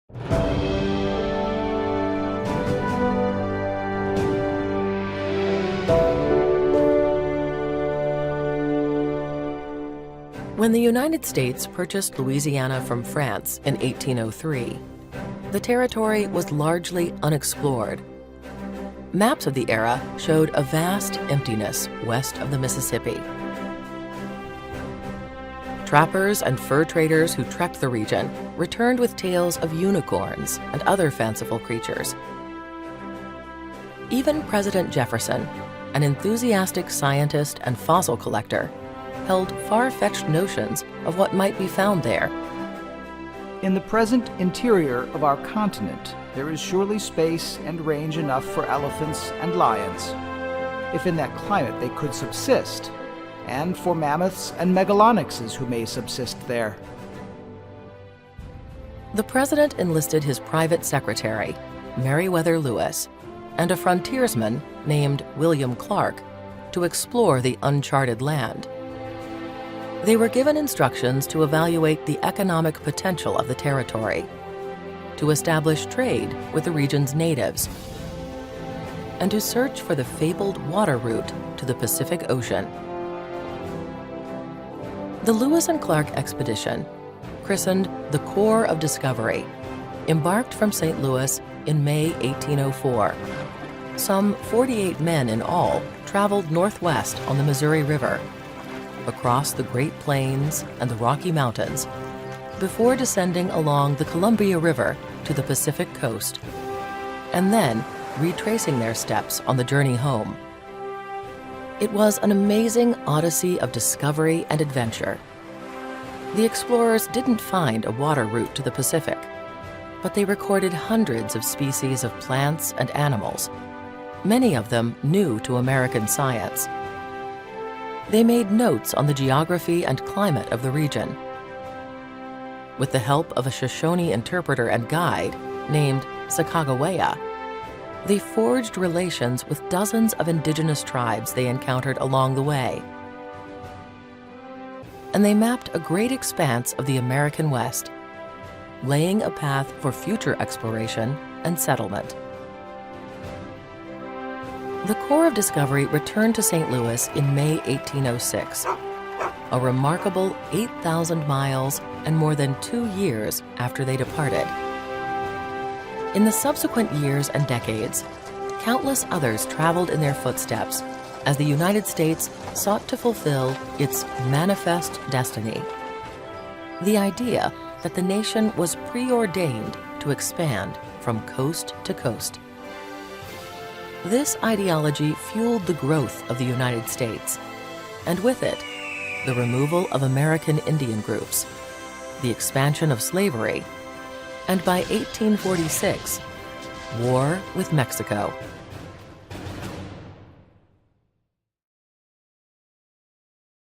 When the United States purchased Louisiana from France in 1803, the territory was largely unexplored. Maps of the era showed a vast emptiness west of the Mississippi. Trappers and fur traders who trekked the region returned with tales of unicorns and other fanciful creatures. Even President Jefferson, an enthusiastic scientist and fossil collector, held far-fetched notions of what might be found there. In the present interior of our continent, there is surely space and range enough for elephants and lions, if in that climate they could subsist, and for mammoths and megalonyxes who may subsist there. The president enlisted his private secretary, Meriwether Lewis, and a frontiersman named William Clark to explore the uncharted land. They were given instructions to evaluate the economic potential of the territory, to establish trade with the region's natives, and to search for the fabled water route to the Pacific Ocean. The Lewis and Clark expedition, christened the Corps of Discovery, embarked from St. Louis in May 1804. Some 48 men in all traveled northwest on the Missouri River, across the Great Plains and the Rocky Mountains, before descending along the Columbia River to the Pacific coast, and then retracing their steps on the journey home. It was an amazing odyssey of discovery and adventure. The explorers didn't find a water route to the Pacific, but they recorded hundreds of species of plants and animals, many of them new to American science. They made notes on the geography and climate of the region. With the help of a Shoshone interpreter and guide named Sacagawea, they forged relations with dozens of indigenous tribes they encountered along the way. And they mapped a great expanse of the American West, laying a path for future exploration and settlement. The Corps of Discovery returned to St. Louis in May 1806, a remarkable 8,000 miles and more than 2 years after they departed. In the subsequent years and decades, countless others traveled in their footsteps as the United States sought to fulfill its manifest destiny, the idea that the nation was preordained to expand from coast to coast. This ideology fueled the growth of the United States, and with it, the removal of American Indian groups, the expansion of slavery, and by 1846, war with Mexico.